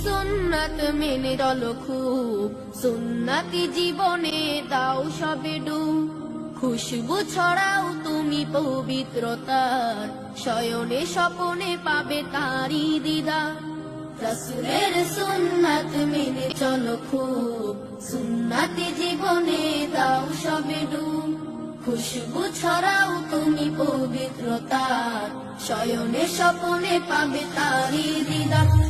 সুন্নাত মেনে চলো খুব, সুন্নাতি জীবনে দাও সবে ডুব। খুশবু ছড়াও তুমি পবিত্রতার, শয়নে স্বপনে পাবে তারি দিদার। রাসূলের সুন্নাত মেনে চলো খুব, সুন্নাতি জীবনে দাও সবে ডুব। খুশবু ছড়াও তুমি পবিত্রতার, শয়নে স্বপনে পাবে তারি দিদার।